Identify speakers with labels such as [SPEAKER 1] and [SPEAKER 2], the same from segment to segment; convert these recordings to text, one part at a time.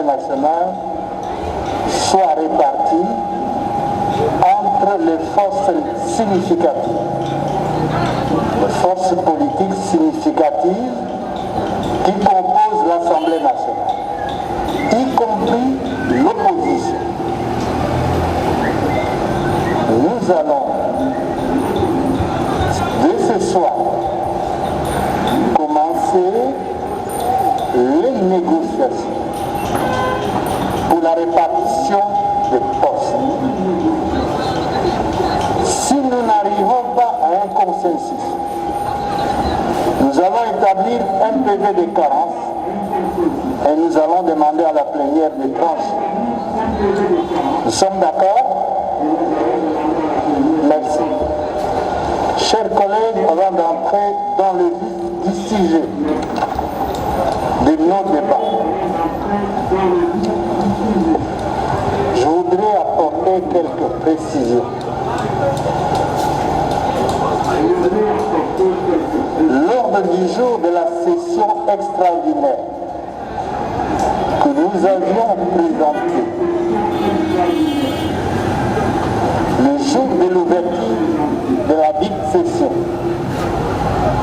[SPEAKER 1] l'Assemblée nationale soit répartie entre les forces significatives, les forces politiques significatives qui composent l'Assemblée nationale, y compris l'opposition. Nous allons, dès ce soir, commencer les négociations pour la répartition des postes. Si nous n'arrivons pas à un consensus, nous allons établir un PV de carence et nous allons demander à la plénière de trancher. Nous sommes d'accord? Merci. Chers collègues, avant d'entrer dans le vif du sujet de nos débats, je voudrais apporter quelques précisions. L'ordre du jour de la session extraordinaire que nous avions présenté le jour de l'ouverture de la dite session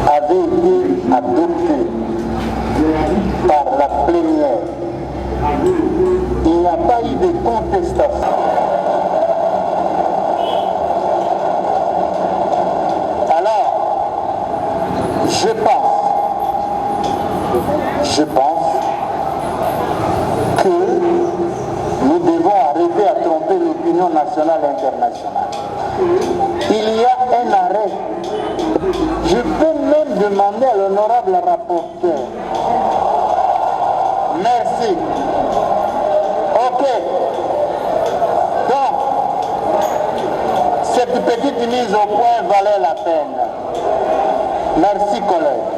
[SPEAKER 1] avait été adopté par la plénière. Il n'y a pas eu de contestation. Alors, je pense que nous devons arrêter à tromper l'opinion nationale et internationale. Il y a un arrêt. Je peux même demander à l'honorable rapporteur. Merci. Ok. Donc, cette petite mise au point valait la peine. Merci, collègues.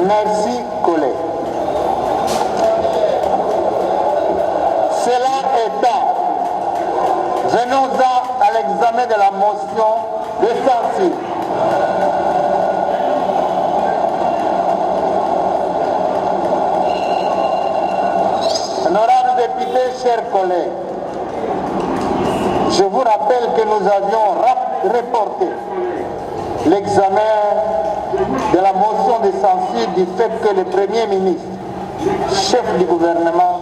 [SPEAKER 1] Merci, collègues. Cela étant, venons-en à l'examen de la motion de censure. Honorables députés, chers collègues, je vous rappelle que nous avions reporté l'examen de la motion de censure du fait que le Premier ministre, chef du gouvernement,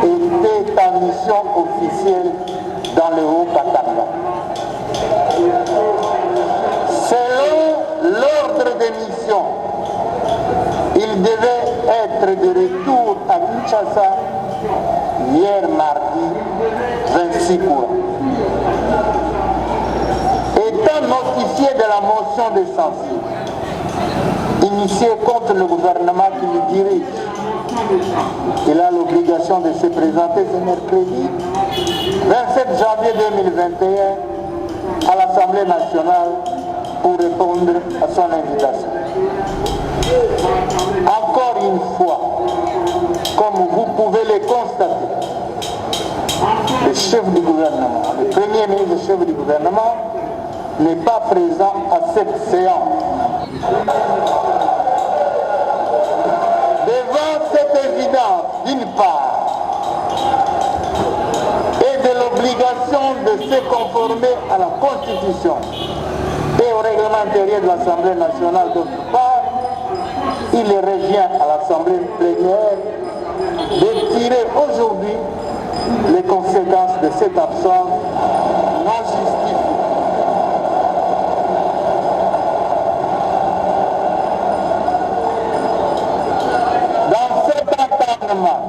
[SPEAKER 1] était en mission officielle dans le Haut-Katanga. Selon l'ordre de mission, il devait être de retour à Kinshasa hier mardi 26 courant. Étant notifié de la motion de censure initiée contre le gouvernement qui le dirige, il a l'obligation de se présenter ce mercredi 27 janvier 2021 à l'Assemblée nationale pour répondre à son invitation. Encore une fois, comme vous pouvez le constater, le chef du gouvernement, le premier ministre chef du gouvernement, n'est pas présent à cette séance. Devant cette évidence, d'une part, et de l'obligation de se conformer à la Constitution et au règlement intérieur de l'Assemblée nationale d'autre part, il revient à l'Assemblée plénière de tirer aujourd'hui les conséquences de cette absence non justifiée. Dans cet entendement,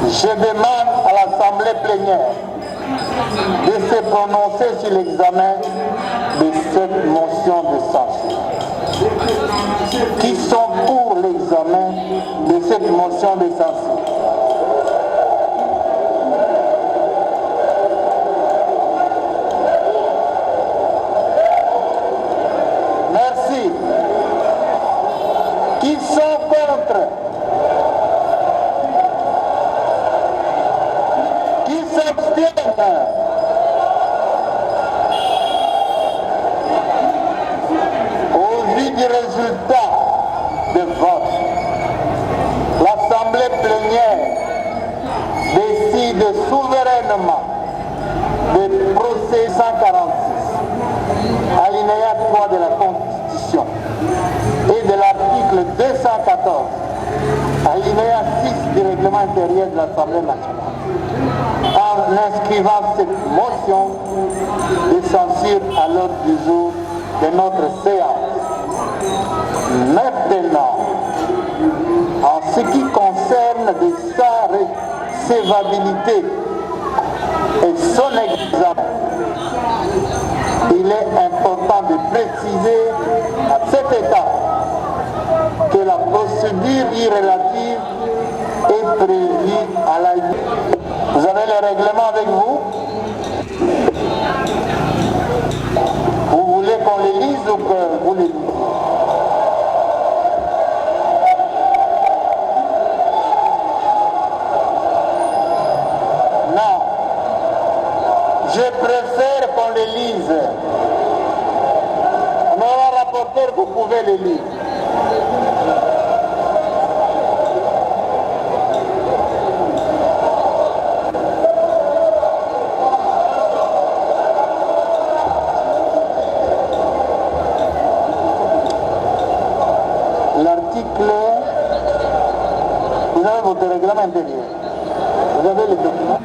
[SPEAKER 1] je demande à l'Assemblée plénière de se prononcer sur l'examen de cette motion de censure. Qui sont pour l'examen de cette motion de censure? Merci. Qui sont contre? Qui s'abstiennent? Au vu du résultat, alinéa 6 du règlement intérieur de l'Assemblée nationale, en inscrivant cette motion de censure à l'ordre du jour de notre séance. Maintenant, en ce qui concerne de sa recevabilité et son examen, il est important de préciser à cet état que la procédure irrélative est prévue à la... Vous avez le règlement avec vous? Vous voulez qu'on les lise ou que vous les lisez? Non. Je préfère qu'on les lise. Honorable rapporteur, vous pouvez les lire. L'article, vous avez votre règlement intérieur, vous avez le document.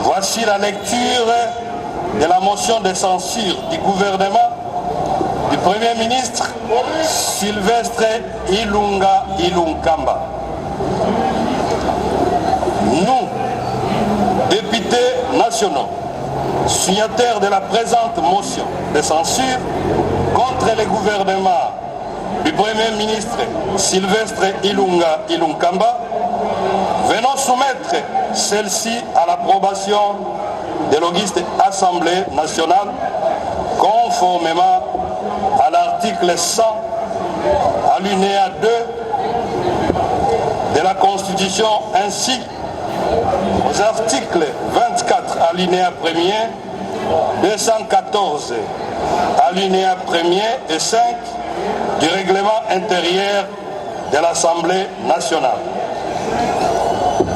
[SPEAKER 2] Voici la lecture de la motion de censure du gouvernement du Premier ministre Sylvestre Ilunga Ilunkamba. Nous, députés nationaux, signataires de la présente motion de censure contre le gouvernement du Premier ministre Sylvestre Ilunga Ilunkamba, venons soumettre celle-ci à l'approbation de l'auguste Assemblée nationale conformément à l'article 100 alinéa 2 de la Constitution ainsi aux articles 24 alinéa 1er, 214 alinéa 1er et 5 du règlement intérieur de l'Assemblée nationale.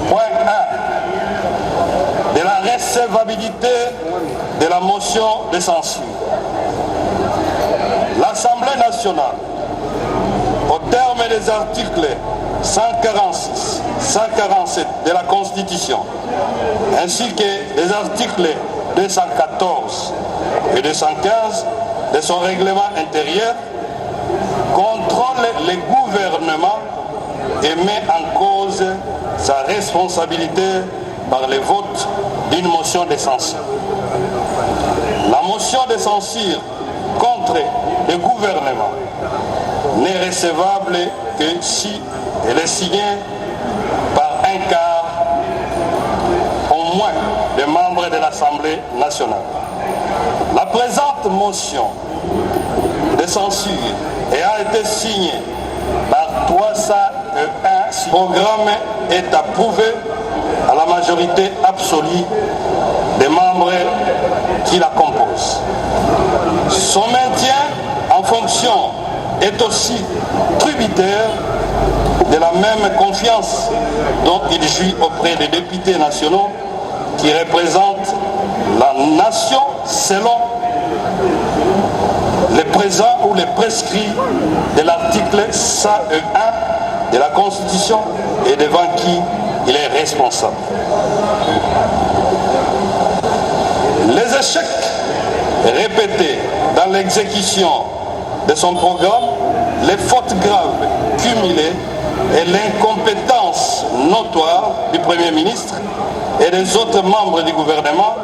[SPEAKER 2] Point 1. De la recevabilité de la motion de censure. L'Assemblée nationale, au terme des articles 146, 147 de la Constitution, ainsi que des articles 214 et 215 de son règlement intérieur, contrôle le gouvernement et met en cause sa responsabilité par le vote d'une motion de censure. La motion de censure contre le gouvernement n'est recevable que si elle est signée par un quart au moins des membres de l'Assemblée nationale. La présente motion de censure ayant été signée par 301, ce programme est approuvé à la majorité absolue des membres qui la composent. Son maintien en fonction est aussi tributaire de la même confiance dont il jouit auprès des députés nationaux qui représentent la nation selon les présents ou les prescrits de l'article 101 de la Constitution et devant qui il est responsable. Les échecs répétés dans l'exécution de son programme, les fautes graves cumulées et l'incompétence notoire du Premier ministre et des autres membres du gouvernement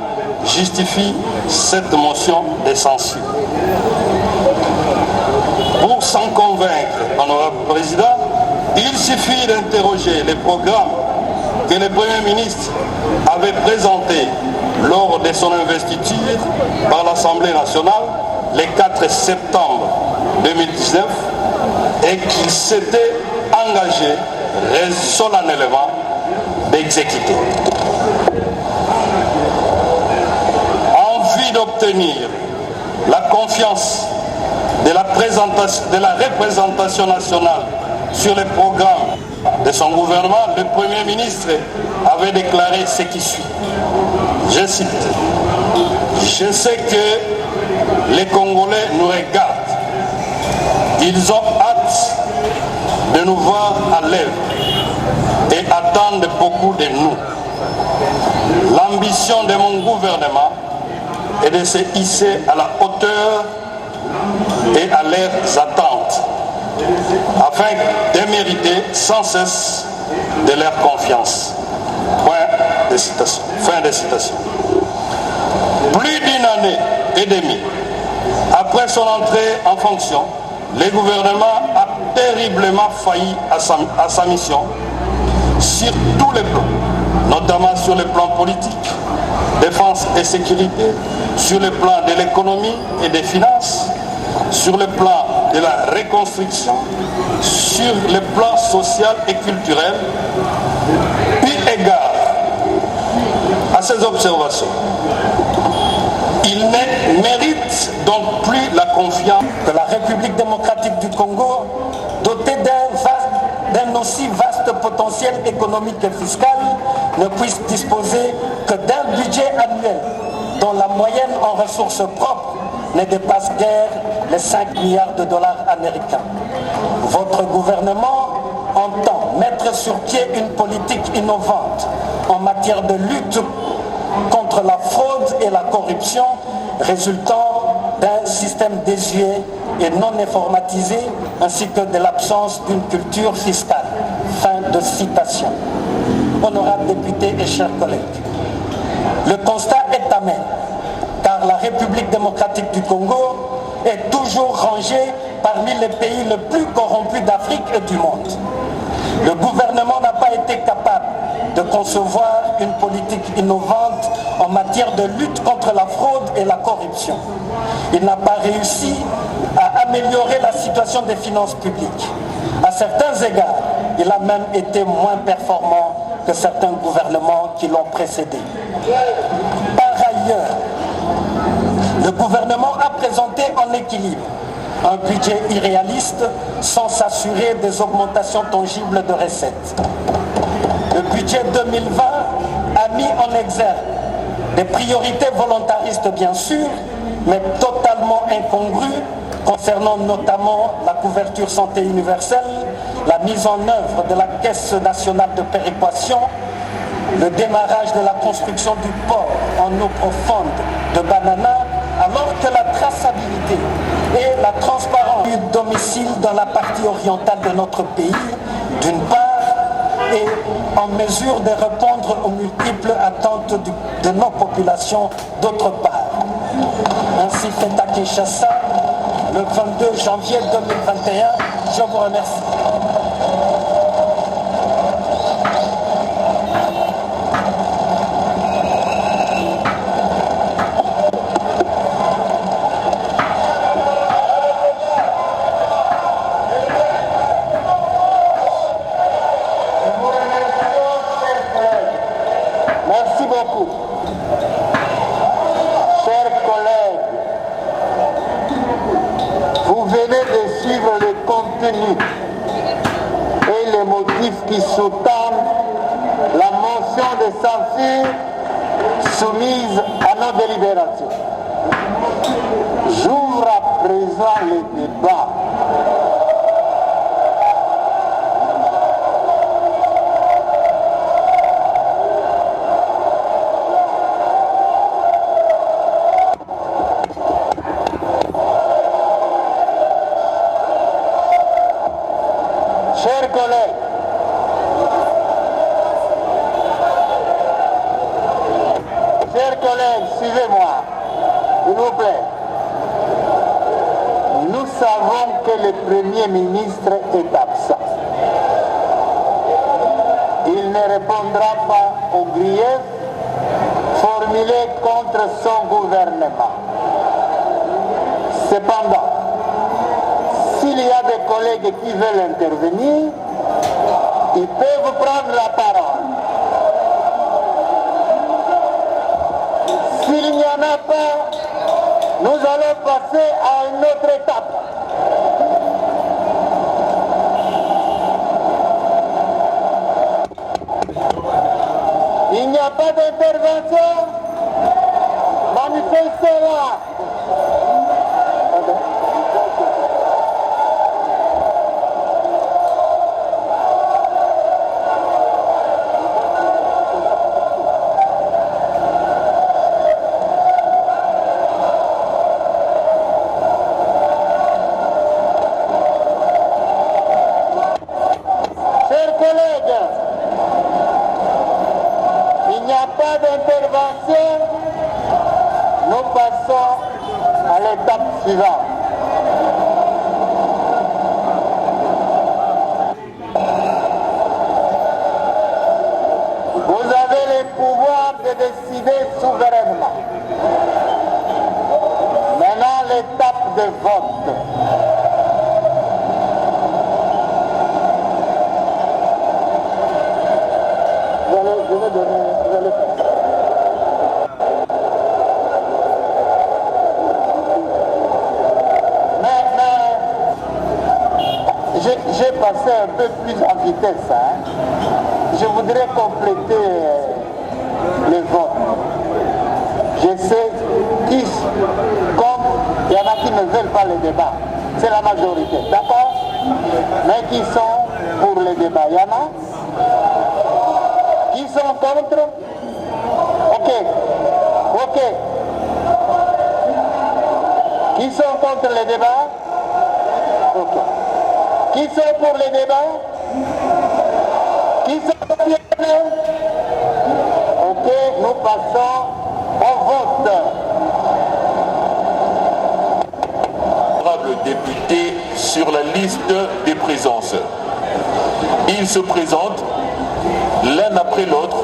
[SPEAKER 2] justifient cette motion de censure. Pour s'en convaincre, honorable Président, il suffit d'interroger les programmes que le Premier ministre avait présentés lors de son investiture par l'Assemblée nationale le 4 septembre 2019 et qu'il s'était engagé solennellement d'exécuter. obtenir la confiance de la représentation nationale sur les programmes de son gouvernement, le Premier ministre avait déclaré ce qui suit. Je cite: « Je sais que les Congolais nous regardent. Ils ont hâte de nous voir à l'œuvre et attendent beaucoup de nous. L'ambition de mon gouvernement est de se hisser à la hauteur et à leurs attentes, afin de mériter sans cesse de leur confiance. » Point de citation. Fin de citation. Plus d'une année et demie après son entrée en fonction, le gouvernement a terriblement failli à sa mission sur tous les plans, notamment sur le plan politique, défense et sécurité, sur le plan de l'économie et des finances, sur le plan de la reconstruction, sur le plan social et culturel. Eu égard à ces observations, il ne mérite donc plus la confiance
[SPEAKER 3] que la République démocratique du Congo, dotée d'un aussi vaste potentiel économique et fiscal, ne puisse disposer que d'un budget annuel dont la moyenne en ressources propres ne dépasse guère les 5 milliards de dollars américains. Votre gouvernement entend mettre sur pied une politique innovante en matière de lutte contre la fraude et la corruption résultant d'un système désuet et non informatisé, ainsi que de l'absence d'une culture fiscale. Fin de citation. Honorables députés et chers collègues, le constat est amer, car la République démocratique du Congo est toujours rangée parmi les pays les plus corrompus d'Afrique et du monde. Le gouvernement n'a pas été capable de concevoir une politique innovante en matière de lutte contre la fraude et la corruption. Il n'a pas réussi à améliorer la situation des finances publiques. À certains égards, il a même été moins performant que certains gouvernements qui l'ont précédé. Par ailleurs, le gouvernement a présenté en équilibre un budget irréaliste sans s'assurer des augmentations tangibles de recettes. Le budget 2020 a mis en exergue des priorités volontaristes bien sûr, mais totalement incongrues concernant notamment la couverture santé universelle, la mise en œuvre de la Caisse nationale de péréquation, le démarrage de la construction du port en eau profonde de Banana, alors que la traçabilité et la transparence du domicile dans la partie orientale de notre pays, d'une part, et en mesure de répondre aux multiples attentes de nos populations, d'autre part. Ainsi fait à Kinshasa, le 22 janvier 2021. Je vous remercie.
[SPEAKER 1] Merci beaucoup. Chers collègues, vous venez de suivre le contenu et les motifs qui sous-tendent la motion de censure soumise à nos délibérations. J'ouvre à présent le débat. Chers collègues, suivez-moi, s'il vous plaît. Nous savons que le Premier ministre est absent. Il ne répondra pas aux griefs formulés contre son gouvernement. Cependant, s'il y a des collègues qui veulent intervenir, ils peuvent prendre la parole. S'il n'y en a pas, Nous allons passer à une autre étape. Il n'y a pas d'intervention. Manifestez-la. Chers collègues, il n'y a pas d'intervention. Nous passons à l'étape suivante. Vous avez le pouvoir de décider souverainement. Maintenant, l'étape de vote. Je vais donner... J'ai passé un peu plus en vitesse. Je voudrais compléter les votes. Je sais qui, comme il y en a qui ne veulent pas le débat, c'est la majorité, d'accord? Mais qui sont pour le débat? Il y en a? Qui sont contre? Ok. Ok. Qui sont contre le débat? Ok. Qui sont pour les débats? Qui sont bien? Ok, nous passons au vote.
[SPEAKER 4] Honorable député sur la liste des présences. Ils se présentent l'un après l'autre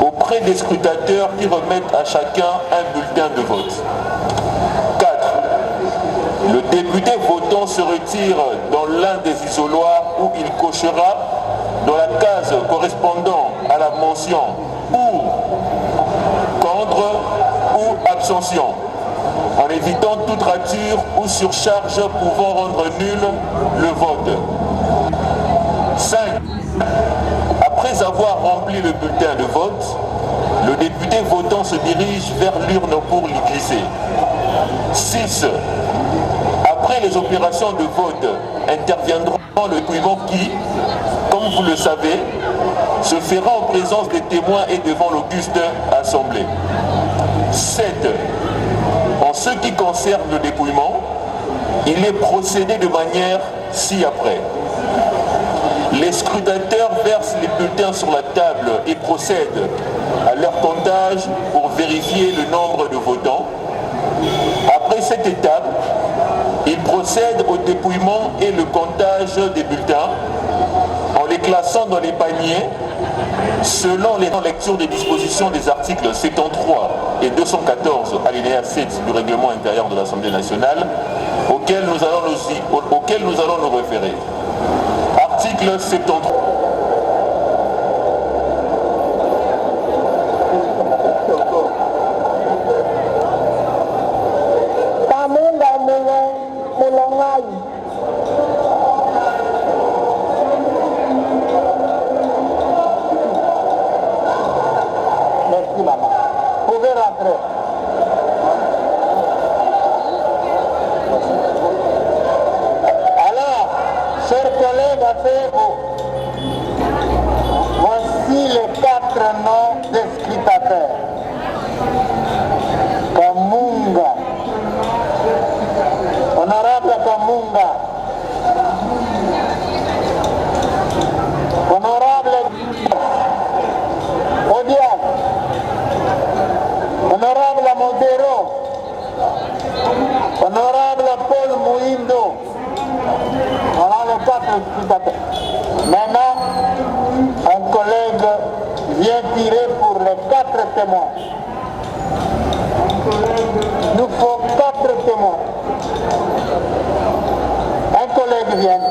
[SPEAKER 4] auprès des scrutateurs qui remettent à chacun un bulletin de vote. 4. Le député votant se retire dans l'un des isoloirs où il cochera dans la case correspondant à la mention pour, contre ou abstention, en évitant toute rature ou surcharge pouvant rendre nul le vote. 5. Après avoir rempli le bulletin de vote, le député votant se dirige vers l'urne pour l'y glisser. 6. Après les opérations de vote, interviendront le dépouillement qui, comme vous le savez, se fera en présence des témoins et devant l'auguste assemblée. 7. En ce qui concerne le dépouillement, il est procédé de manière ci-après. Les scrutateurs versent les bulletins sur la table et procèdent à leur comptage pour vérifier le nombre de votants. Après cette étape, ils procèdent au dépouillement et le comptage des bulletins en les classant dans les paniers selon les lectures des dispositions des articles 73 et 214 alinéa 7 du règlement intérieur de l'Assemblée nationale auquel nous allons nous référer. Article 73.
[SPEAKER 1] Merci maman. Vous pouvez rentrer. Alors, chers collègues, asseyez-vous. Voici les 4 noms des scrutateurs. Kamunga. Honorable Kamunga. Honorable Odiak. Honorable Montero. Honorable Paul Mouindo. Voilà les 4 scrutateurs. Maintenant, un collègue vient tirer pour les 4 témoins. Nous faut 4 témoins. Un collègue vient.